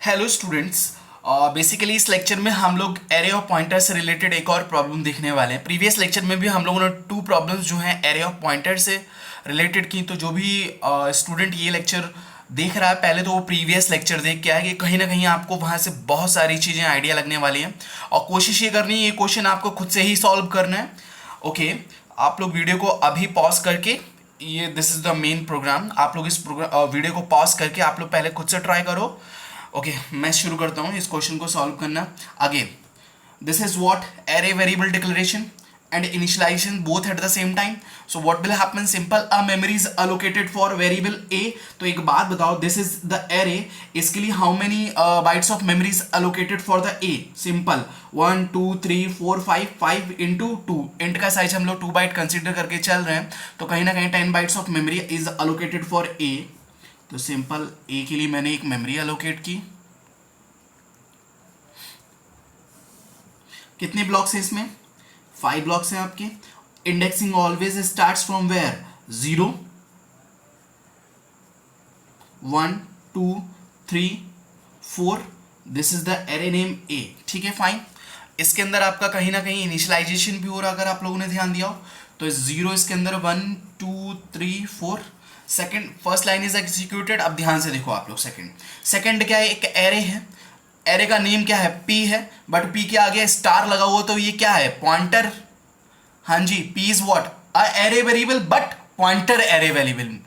Hello students. Basically इस lecture में हम लोग एरे ऑफ पॉइंटर से रिलेटेड एक और प्रॉब्लम देखने वाले हैं। प्रीवियस लेक्चर में भी हम लोगों ने टू प्रॉब्लम्स जो हैं एरे ऑफ पॉइंटर से रिलेटेड की। तो जो भी स्टूडेंट ये लेक्चर देख रहा है पहले तो वो प्रीवियस लेक्चर देख के आए कि कहीं ना कहीं आपको वहाँ से बहुत सारी चीज़ें आइडिया लगने वाली हैं और कोशिश ये करनी है ये क्वेश्चन आपको खुद से ही सॉल्व करना है। ओके, आप लोग वीडियो को अभी पॉज करके ये this is the main program. आप लोग इस प्रोग्राम वीडियो को पॉज करके आप लोग पहले खुद से ट्राई करो। ओके, मैं शुरू करता हूँ इस क्वेश्चन को सॉल्व करना। Again this is what array variable declaration and initialization both at the same time. So what will happen? Simple, a memory is allocated for variable a. तो एक बात बताओ, this is the array, इसके लिए how many bytes of memory is allocated for the a? Simple, 1 2 3 4 5 5 into 2. int का size हम लोग 2 bite consider करके चल रहे हैं तो कहीं ना कहीं 10 bytes of memory is allocated for a. तो सिंपल a के लिए मैंने एक मेमोरी अलोकेट की। कितने ब्लॉक्स हैं इसमें? 5 ब्लॉक्स हैं आपके। Indexing always starts from where? 0 1 2 3 4। This is the array name A. ठीक है, फाइन। इसके अंदर आपका कहीं ना कहीं इनिशियलाइजेशन भी हो रहा है, अगर आप लोगों ने ध्यान दिया हो तो 0 इसके अंदर 1 2 3 4। Second first line is executed. अब ध्यान से देखो आप लोग, सेकंड क्या है? एक एरे है, एरे का नेम क्या है? पी है, बट पी के आगे स्टार लगा हुआ तो ये क्या है? पॉइंटर। हाँ जी, P is what? A array variable but pointer array variable.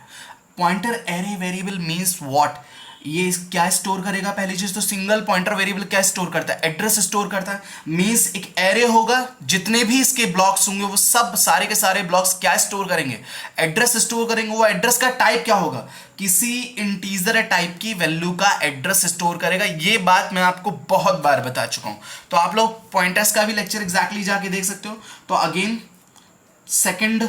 Pointer array variable means what? ये क्या स्टोर करेगा? पहली चीज तो सिंगल पॉइंटर वेरिएबल क्या स्टोर करता है? एड्रेस स्टोर करता है। मींस एक एरे होगा, जितने भी इसके ब्लॉक्स होंगे वो सब सारे के सारे ब्लॉक्स क्या स्टोर करेंगे? एड्रेस स्टोर करेंगे। वो एड्रेस का टाइप क्या होगा? किसी इंटीजर टाइप की वैल्यू का एड्रेस स्टोर करेगा। ये बात मैं आपको बहुत बार बता चुका हूं, तो आप लोग पॉइंटर्स का भी लेक्चर एग्जैक्टली जाके देख सकते हो। तो अगेन सेकंड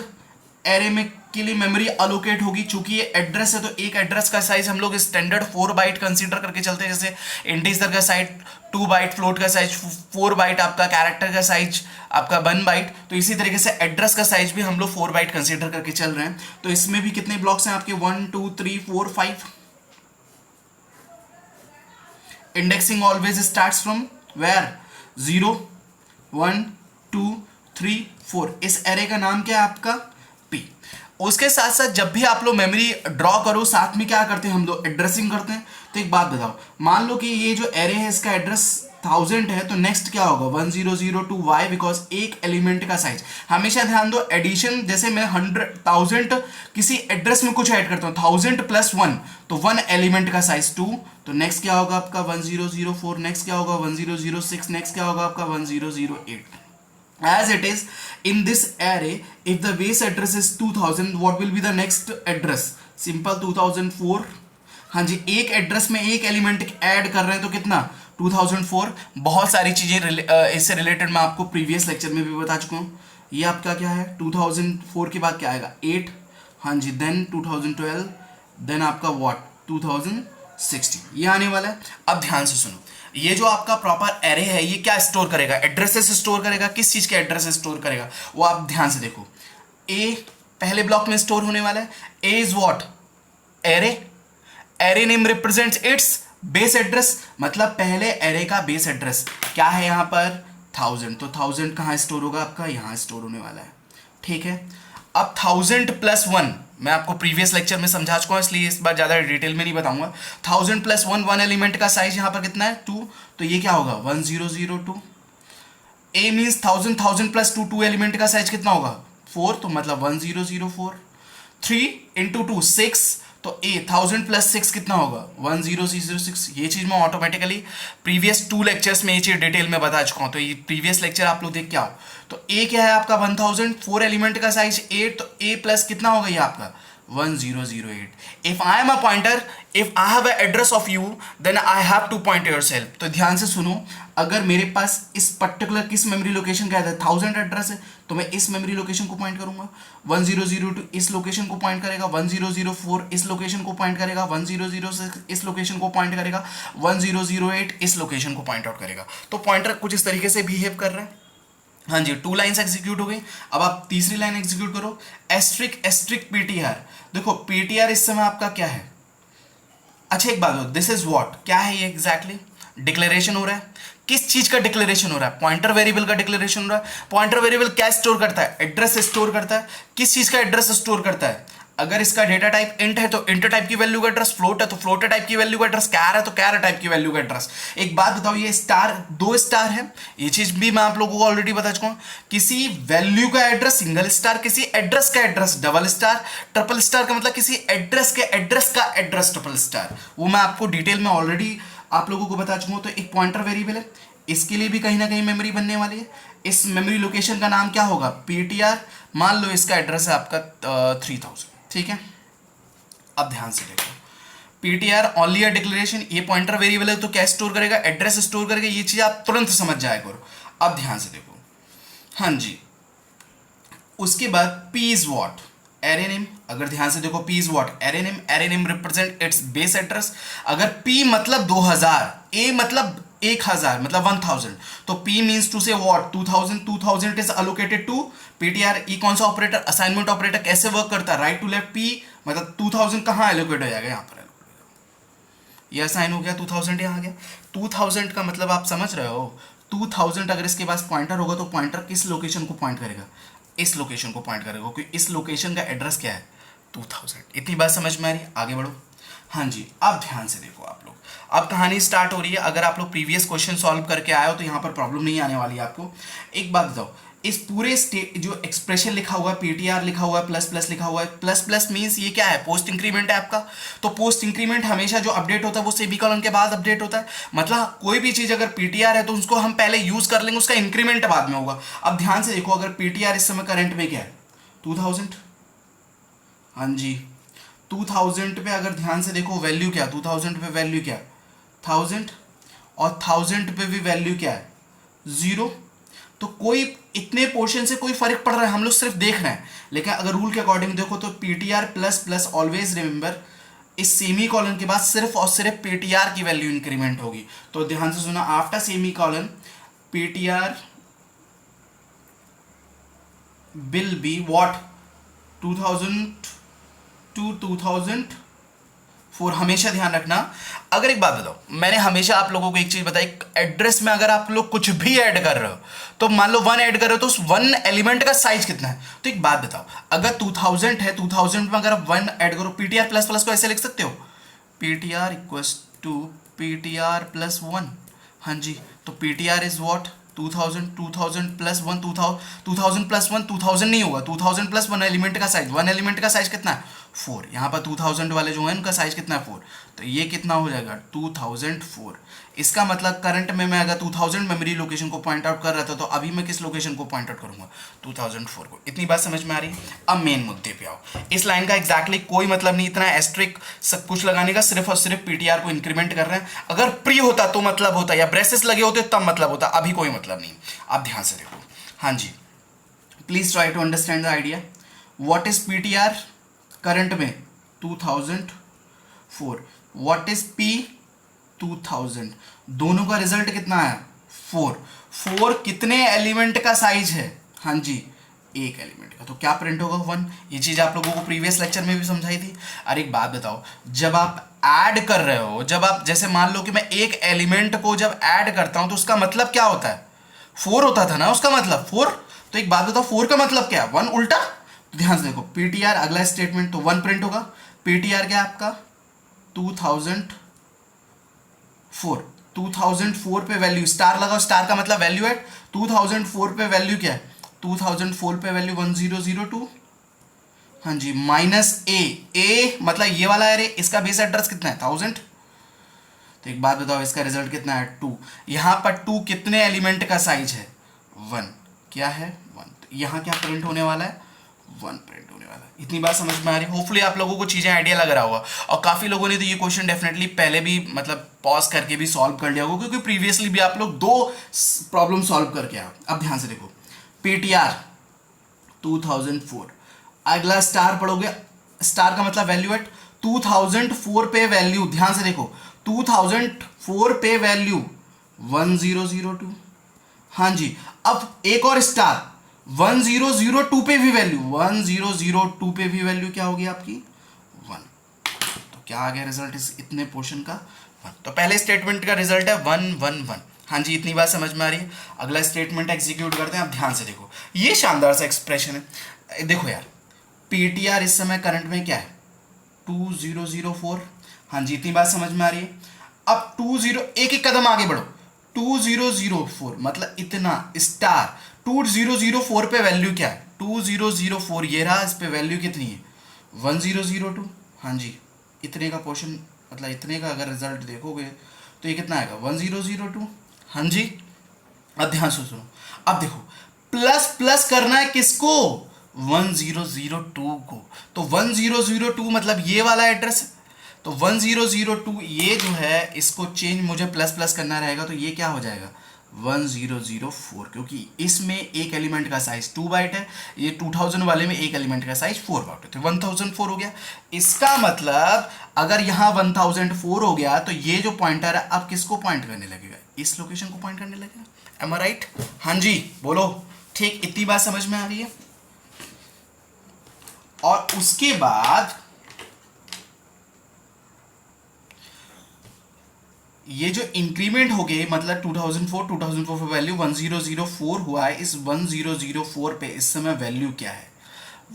एरे में के लिए मेमोरी अलोकेट होगी, चूंकि ये एड्रेस है तो एक एड्रेस का साइज हम लोग स्टैंडर्ड 4 बाइट कंसीडर करके चलते हैं। जैसे इंटीजर का साइज 2 बाइट, फ्लोट का साइज 4 बाइट, आपका कैरेक्टर का साइज आपका 1 बाइट, तो इसी तरीके से एड्रेस का साइज भी हम लोग 4 बाइट कंसीडर करके चल रहे हैं। तो इसमें भी कितने ब्लॉक्स हैं आपके? 1 2 3 4 5। Indexing always starts from where? 0 1 2 3 4। इस एरे का नाम क्या है आपका? पी। उसके साथ साथ जब भी आप लोग मेमोरी ड्रॉ करो साथ में क्या करते हैं हम लोग? एड्रेसिंग करते हैं। तो एक बात बताओ, मान लो कि ये जो एरे है इसका एड्रेस 1000 है, तो नेक्स्ट क्या होगा? 1002 वाई? बिकॉज एक एलिमेंट का साइज। हमेशा ध्यान दो, एडिशन जैसे मैं 1000 किसी एड्रेस में कुछ ऐड करता हूँ, 1000 प्लस 1 तो 1 एलिमेंट का साइज 2। तो नेक्स्ट क्या होगा आपका? 1004। नेक्स्ट क्या होगा? 1006। नेक्स्ट क्या होगा आपका? 1008। As it is in this array, if the base address is 2000, what will be the next address? Simple, 2004। हाँ जी, एक एड्रेस में एक एलिमेंट ऐड कर रहे हैं तो कितना? 2004। बहुत सारी चीजें इससे रिलेटेड मैं आपको प्रीवियस लेक्चर में भी बता चुका हूँ। ये आपका क्या है? 2004 के बाद क्या आएगा? 8। हाँ जी, देन 2012, देन आपका व्हाट? 2016 ये आने वाला है। अब ध्यान से सुनो, ये जो आपका प्रॉपर एरे है ये क्या स्टोर करेगा? एड्रेसेस स्टोर करेगा। किस चीज के एड्रेस स्टोर करेगा वो आप ध्यान से देखो। ए पहले ब्लॉक में स्टोर होने वाला है। A is what? Array. Array name represents its base address, मतलब पहले एरे का बेस एड्रेस क्या है यहाँ पर? 1000। तो 1000 कहाँ स्टोर होगा आपका? यहाँ स्टोर होने वाला है। ठीक है, अब 1000 प्लस 1 मैं आपको प्रीवियस लेक्चर में समझा चुका हूं, इसलिए इस बार ज्यादा डिटेल में नहीं बताऊंगा। 1000 प्लस 1 एलिमेंट का साइज यहां पर कितना है? 2। तो ये क्या होगा? 1002। ए मींस 1000, 1000 प्लस 2 एलिमेंट का साइज कितना होगा? 4। तो मतलब 1004। 3 इंटू 2 6। तो ए 1000 प्लस 6 कितना होगा? 1006। ये चीज मैं ऑटोमेटिकली प्रीवियस 2 लेक्चर्स में ये चीज डिटेल में बता चुका हूं, तो ये प्रीवियस लेक्चर आप लोग देख के आओ। तो ए क्या है आपका? 1000। 4 एलिमेंट का साइज 8, तो ए प्लस कितना होगा ये आपका? 1008। If I am a pointer, if I have a address of you, then I have to point yourself. तो ध्यान से सुनो, अगर मेरे पास इस पर्टिकुलर किस मेमोरी लोकेशन का है? 1000 एड्रेस है तो मैं इस मेमोरी लोकेशन को पॉइंट करूंगा। 1002 इस लोकेशन को पॉइंट करेगा। 1004 इस लोकेशन को पॉइंट करेगा। 1006 इस लोकेशन को पॉइंट करेगा। 1008 इस लोकेशन को पॉइंट आउट करेगा। तो पॉइंटर कुछ इस तरीके से बिहेव कर रहा है। हाँ जी, 2 लाइन्स एग्जीक्यूट हो गई। अब आप तीसरी लाइन एग्जीक्यूट करो, एस्ट्रिक एस्ट्रिक पीटीआर। देखो पीटीआर इस समय आपका क्या है? अच्छा एक बात हो, दिस इज व्हाट, क्या है ये एग्जैक्टली? डिक्लेरेशन हो रहा है। किस चीज का डिक्लेरेशन हो रहा है? पॉइंटर वेरिएबल का डिक्लेरेशन हो रहा है। पॉइंटर वेरिएबल क्या स्टोर करता है? एड्रेस स्टोर करता है। किस चीज का एड्रेस स्टोर करता है? अगर इसका डेटा टाइप इंट है तो इंट टाइप की वैल्यू का एड्रेस, फ्लोट है तो फ्लोट टाइप की वैल्यू का एड्रेस, कैर है तो कैर टाइप की वैल्यू का एड्रेस। एक बात बताओ, ये स्टार, दो स्टार है, ये चीज भी मैं आप लोगों को ऑलरेडी बता चुका हूं। किसी वैल्यू का एड्रेस सिंगल स्टार, किसी एड्रेस का address double star, triple star का मतलब किसी एड्रेस के एड्रेस का एड्रेस ट्रिपल स्टार। वो मैं आपको डिटेल में ऑलरेडी आप लोगों को बता चुका हूं। तो एक पॉइंटर वेरिएबल है, इसके लिए भी कहीं ना कहीं मेमोरी बनने वाली है। इस मेमोरी लोकेशन का नाम क्या होगा? पीटीआर। मान लो इसका एड्रेस है आपका 3000, ठीक है। अब ध्यान से देखो, पीटीआर ओनली अ डिक्लेरेशन, ये पॉइंटर वेरिएबल है तो क्या स्टोर करेगा? एड्रेस स्टोर करेगा। ये चीज आप तुरंत समझ जाया करो। अब ध्यान से देखो, हाँ जी, उसके बाद P is what? Array name. अगर ध्यान से देखो, P is what? Array name. Array name represent it's base address. अगर P मतलब 2000, A मतलब 1000 मतलब 1000, तो P मींस टू से what? 2000। 2000 is allocated to PTR. ई कौन सा ऑपरेटर? Assignment operator. कैसे वर्क करता है? Right to left. P मतलब 2000 कहाँ एलोकेट हो जाएगा? यहाँ पर ये असाइन हो गया, 2000 यहाँ आ गया। 2000 का मतलब आप समझ रहे हो? 2000 अगर इसके पास पॉइंटर होगा तो पॉइंटर किस लोकेशन को पॉइंट करेगा? इस लोकेशन को पॉइंट करेगा, क्योंकि इस लोकेशन का एड्रेस क्या है? 2000। इतनी बात समझ में आ रही है? आगे बढ़ो। हाँ जी, अब ध्यान से देखो आप लोग, अब कहानी स्टार्ट हो रही है। अगर आप लोग प्रीवियस क्वेश्चन सॉल्व करके आए हो तो यहाँ पर प्रॉब्लम नहीं आने वाली है आपको। एक बात बताओ, इस पूरे स्टेट जो एक्सप्रेशन लिखा हुआ है, पीटीआर लिखा हुआ है, प्लस प्लस लिखा हुआ है, प्लस प्लस मींस ये क्या है? पोस्ट इंक्रीमेंट है आपका। तो पोस्ट इंक्रीमेंट हमेशा जो अपडेट होता है वो सेमीकोलन के बाद अपडेट होता है। मतलब कोई भी चीज अगर पीटीआर है तो उसको हम पहले यूज कर लेंगे, उसका इंक्रीमेंट बाद में होगा। अब ध्यान से देखो, अगर पीटीआर इस समय करंट में क्या है? 2000। हाँ जी, 2000 पे अगर ध्यान से देखो वैल्यू क्या? 2000 पे वैल्यू क्या? 1000। और 1000 पे भी वैल्यू क्या है? 0। तो कोई इतने पोर्शन से कोई फर्क पड़ रहा है? हम लोग सिर्फ देख रहे हैं। लेकिन अगर रूल के अकॉर्डिंग देखो तो PTR plus plus always remember, इस सेमी कॉलन के बाद सिर्फ और सिर्फ पीटीआर की वैल्यू इंक्रीमेंट होगी। तो ध्यान से सुना, after semicolon PTR will be what? 2000 to 2004। हमेशा ध्यान रखना। अगर एक बात बताओ, मैंने हमेशा आप लोगों को एक चीज बताई, एड्रेस में अगर आप लोग कुछ भी ऐड कर रहे हो तो मान लो 1 ऐड कर रहे हो तो उस 1 एलिमेंट का साइज कितना है? तो एक बात बताओ, अगर 2000 है, 2000 में अगर आप 1 ऐड करो, पीटीआर प्लस प्लस को ऐसे लिख सकते हो, PTR equals to PTR plus 1। हाँ जी, तो PTR is what? 2000। 2000 plus 1, 2000 plus 1 2000 नहीं होगा, 2000 प्लस 1 एलिमेंट का साइज, 1 एलिमेंट का साइज कितना है? 4। यहाँ पर 2000 वाले जो है उनका साइज कितना है? 4। तो ये कितना हो जाएगा? 2004। इसका मतलब करंट में मैं अगर 2000 मेमोरी लोकेशन को पॉइंट आउट कर रहा था तो अभी मैं किस लोकेशन को पॉइंट आउट करूंगा? 2004 को। इतनी बात समझ में आ रही है? अब मेन मुद्दे पे आओ। इस लाइन का एग्जैक्टली कोई मतलब नहीं, इतना एस्ट्रिक सब कुछ लगाने का, सिर्फ और सिर्फ पीटीआर को इंक्रीमेंट कर रहे हैं। अगर प्री होता तो मतलब होता, या ब्रेसेस लगे होते तब मतलब होता, अभी कोई मतलब नहीं। अब ध्यान से देखो, हाँ जी, please try to understand the idea. What is PTR current में? 2004। What is P? 2000। दोनों का रिजल्ट कितना है? 4। 4 कितने एलिमेंट का साइज है? हाँ जी, एक एलिमेंट का। तो क्या प्रिंट होगा? 1। ये चीज आप लोगों को प्रीवियस लेक्चर में भी समझाई थी। अरे एक बात बताओ, जब आप ऐड कर रहे हो, जब आप जैसे मान लो कि मैं एक एलिमेंट को जब ऐड करता हूं तो उसका मतलब क्या होता है? 4 होता था ना उसका मतलब 4। तो एक बात बताओ, 4 का मतलब क्या है? 1 उल्टा। तो ध्यान से देखो, पीटीआर अगला स्टेटमेंट तो 1 प्रिंट होगा। पीटीआर क्या है आपका? 2004। 2004 पे वैल्यू, स्टार लगाओ, स्टार का मतलब वैल्यू एड। 2004 पे वैल्यू क्या है? 2004 पे वैल्यू 1002। हाँ जी, माइनस ए मतलब ये वाला एरे, इसका बेस एड्रेस कितना है? 1000। तो एक बात बताओ, इसका रिजल्ट कितना है? 2। यहां पर 2 कितने एलिमेंट का साइज है? 1। क्या है? 1। तो यहां क्या प्रिंट होने वाला है? 1 प्रिंट होने वाला है। इतनी बात समझ में आ रही है? होपफुली आप लोगों को चीजें आइडिया लग रहा होगा। और काफी लोगों ने तो ये क्वेश्चन डेफिनेटली पहले भी मतलब पॉज करके भी सॉल्व कर लिया होगा, क्योंकि प्रीवियसली भी आप लोग 2 प्रॉब्लम सॉल्व करके आओ। अब ध्यान से देखो, पीटीआर 2004, अगला स्टार पढ़ोगे, स्टार का मतलब वैल्यू एट। 2004 पे वैल्यू, ध्यान से देखो, 2004 पे वैल्यू 1002। हाँ जी, अब एक और स्टार 1002 पे भी वैल्यू, 1002 पे भी वैल्यू क्या होगी आपकी? 1। तो क्या आ गया रिजल्ट इस इतने पोर्शन का 1। तो पहले स्टेटमेंट का रिजल्ट है 1 1 1। हाँ जी, इतनी बात समझ में आ रही है। अगला स्टेटमेंट एग्जीक्यूट करते हैं। आप ध्यान से देखो, ये शानदार सा एक्सप्रेशन है। देखो यार, पीटीआर इस समय करंट में क्या है 2004। हाँ जी, इतनी बात समझ में आ रही है। अब 20 एक एक कदम आगे बढ़ो, 2004 मतलब इतना स्टार 2004 पे वैल्यू क्या है 2004, ये रहा, इस पे वैल्यू कितनी है 1002। हाँ जी, इतने का पोर्शन मतलब इतने का अगर रिजल्ट देखोगे तो ये कितना आएगा 1002। हाँ जी, अब ध्यान से सुनो। अब देखो, प्लस प्लस करना है किसको 1002 को। तो 1002 मतलब ये वाला एड्रेस है। तो 1002 ये जो है इसको चेंज मुझे प्लस प्लस करना रहेगा, तो ये क्या हो जाएगा 1004, क्योंकि इसमें एक एलिमेंट का साइज 2 बाइट है, ये 2000 वाले में एक एलिमेंट का साइज 4 बाइट है, तो 1004 हो गया। इसका मतलब अगर यहाँ 1004 हो गया तो ये जो पॉइंटर है अब किसको पॉइंट करने लगेगा, इस लोकेशन को पॉइंट करने लगेगा। एम आई राइट? हाँ जी, बोलो ठीक, इतनी बात समझ में आ रही है। और उसके बाद ये जो इंक्रीमेंट हो गए मतलब 2004 पे वैल्यू 1004 हुआ है। इस 1004 पे इस समय वैल्यू क्या है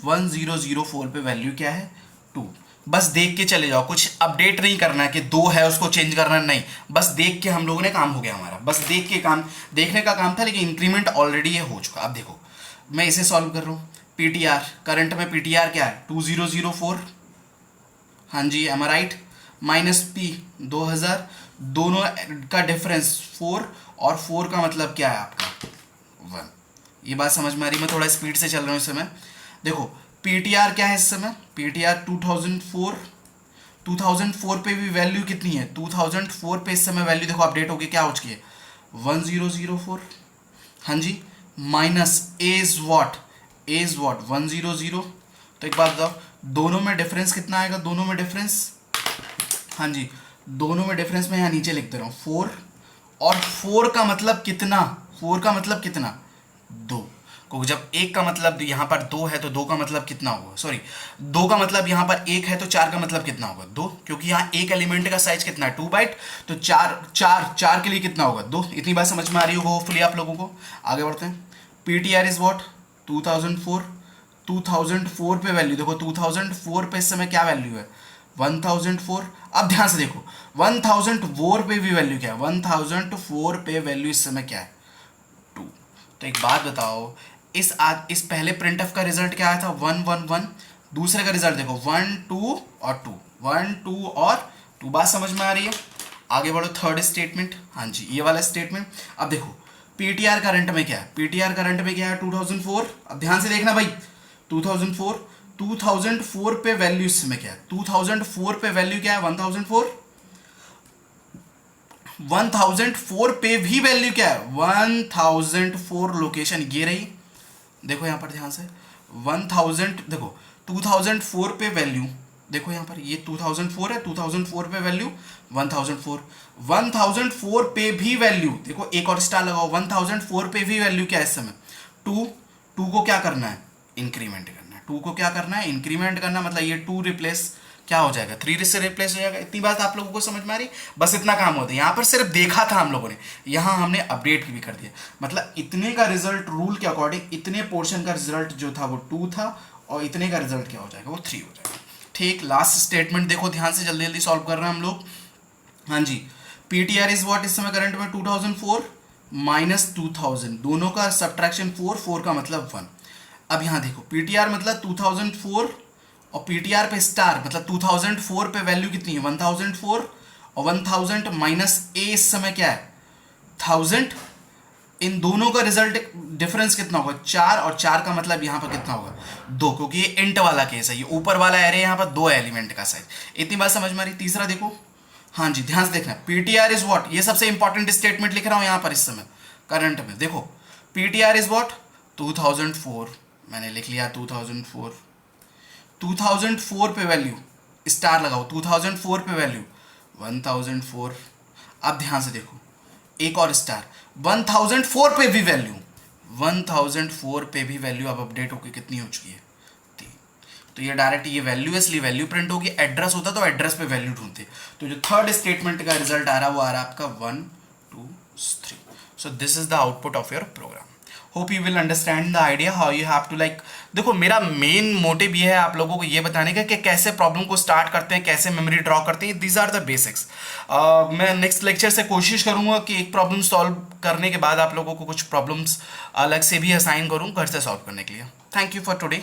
1004 पे वैल्यू क्या है 2। बस देख के चले जाओ, कुछ अपडेट नहीं करना है कि 2 है उसको चेंज करना नहीं, बस देख के हम लोगों ने काम हो गया हमारा, बस देख के काम, देखने का काम था, लेकिन इंक्रीमेंट ऑलरेडी ये हो चुका। अब देखो मैं इसे सॉल्व कर रहा हूँ। पीटीआर करंट में पीटीआर क्या है 2004। हाँ जी, एम आई राइट? माइनस पी 2000, दोनों का डिफरेंस 4, और 4 का मतलब क्या है आपका 1। ये बात समझ में आ रही है? मैं थोड़ा स्पीड से चल रहा हूँ इस समय। देखो पीटीआर क्या है इस समय, पीटीआर 2004 पे भी वैल्यू कितनी है 2004 पे इस समय वैल्यू देखो अपडेट होगी, क्या हो चुकी है 1004। हाँ जी, माइनस एज वॉट 100। तो एक बात बताओ, दोनों में डिफरेंस कितना आएगा, दोनों में डिफरेंस, हाँ जी, दोनों में डिफरेंस मैं यहाँ नीचे लिख दे रहा हूँ 4, और 4 का मतलब कितना, 4 का मतलब कितना 2, क्योंकि जब एक का मतलब यहाँ पर 2 है तो 2 का मतलब कितना होगा, सॉरी 2 का मतलब यहाँ पर 1 है तो 4 का मतलब कितना होगा 2, क्योंकि यहाँ एक एलिमेंट का साइज कितना है 2 बाइट, तो 4 के लिए कितना होगा 2। इतनी बात समझ में आ रही होगा होपफुली आप लोगों को। आगे बढ़ते हैं। पीटीआर इज व्हाट 2004 पे वैल्यू देखो, 2004 पे इस समय क्या वैल्यू है 1004। अब ध्यान से देखो 1004 पे भी वैल्यू क्या है 1004 पे वैल्यू इस समय क्या है 2। तो एक बात बताओ, इस पहले प्रिंट ऑफ का रिजल्ट क्या आया था 1 1 1, दूसरे का रिजल्ट देखो 1 2 और 2, 1 2 और 2। बात समझ में आ रही है? आगे बढ़ो, थर्ड स्टेटमेंट। हाँ जी, ये वाला स्टेटमेंट। अब देखो पीटीआर करंट में क्या है, पीटीआर करंट में क्या है 2004। अब ध्यान से देखना भाई, 2004 पे वैल्यू इसमें क्या है 2004 पे वैल्यू क्या है 1004 पे भी वैल्यू क्या है 1004। लोकेशन ये रही, देखो यहां पर ध्यान से 1000, देखो 2004 पे वैल्यू देखो यहाँ पर, ये 2004 है, 2004 पे वैल्यू 1004 पे भी वैल्यू देखो, एक और स्टार लगाओ 1004 पे भी वैल्यू क्या है इस समय 2 को क्या करना है इंक्रीमेंट करना है, 2 को क्या करना है इंक्रीमेंट करना, मतलब ये 2 रिप्लेस क्या हो जाएगा 3 से रिप्लेस हो जाएगा। इतनी बात आप लोगों को समझ में आ रही? बस इतना काम होता है, यहाँ पर सिर्फ देखा था हम लोगों ने, यहाँ हमने अपडेट भी कर दिया। मतलब इतने का रिजल्ट रूल के अकॉर्डिंग इतने पोर्शन का रिजल्ट जो था वो 2 था, और इतने का रिजल्ट क्या हो जाएगा वो 3 हो जाएगा। ठीक, लास्ट स्टेटमेंट देखो ध्यान से, जल्दी जल्दी सॉल्व कर रहे हैं हम लोग। हाँ जी, पीटीआर इज व्हाट इस समय करंट में 2004 माइनस 2000, दोनों का सब्ट्रैक्शन 4 का मतलब 1। अब यहाँ देखो पीटीआर मतलब 2004, और पीटीआर पे स्टार मतलब 2004 पे वैल्यू कितनी है 1004, और 1000 माइनस ए इस समय क्या है 1000। इन दोनों का रिजल्ट डिफरेंस कितना होगा 4, और 4 का मतलब यहाँ पर कितना होगा 2, क्योंकि ये इंट वाला केस है, ये ऊपर वाला एरे यहाँ पर 2 एलिमेंट का साइज। इतनी बात समझ में आ रही? तीसरा देखो, हाँ जी ध्यान से देखना, पीटीआर इज व्हाट, ये सबसे इंपॉर्टेंट स्टेटमेंट लिख रहा हूँ यहाँ पर इस समय करंट में। देखो पीटीआर इज व्हाट 2004, मैंने लिख लिया 2004 पे वैल्यू स्टार लगाओ, 2004 पे वैल्यू 1004। अब ध्यान से देखो एक और स्टार 1004 पे भी वैल्यू 1004 पे भी वैल्यू अब अपडेट होकर कितनी हो चुकी है 3। तो तो ये डायरेक्ट ये वैल्यू है इसलिए वैल्यू प्रिंट होगी, एड्रेस होता तो एड्रेस पे वैल्यू ढूंढते। तो जो थर्ड स्टेटमेंट का रिजल्ट आ रहा है वो आ रहा है आपका 1 2 3। So this is the output of your program. Hope you will understand the idea how you have to like. देखो मेरा मेन मोटिव ये है आप लोगों को ये बताने का कि कैसे प्रॉब्लम को स्टार्ट करते हैं, कैसे मेमोरी ड्रॉ करते हैं, दीज आर द बेसिक्स। मैं नेक्स्ट लेक्चर से कोशिश करूंगा कि एक प्रॉब्लम सॉल्व करने के बाद आप लोगों को कुछ प्रॉब्लम्स अलग से भी असाइन करूं घर से सॉल्व करने के लिए। Thank you for today.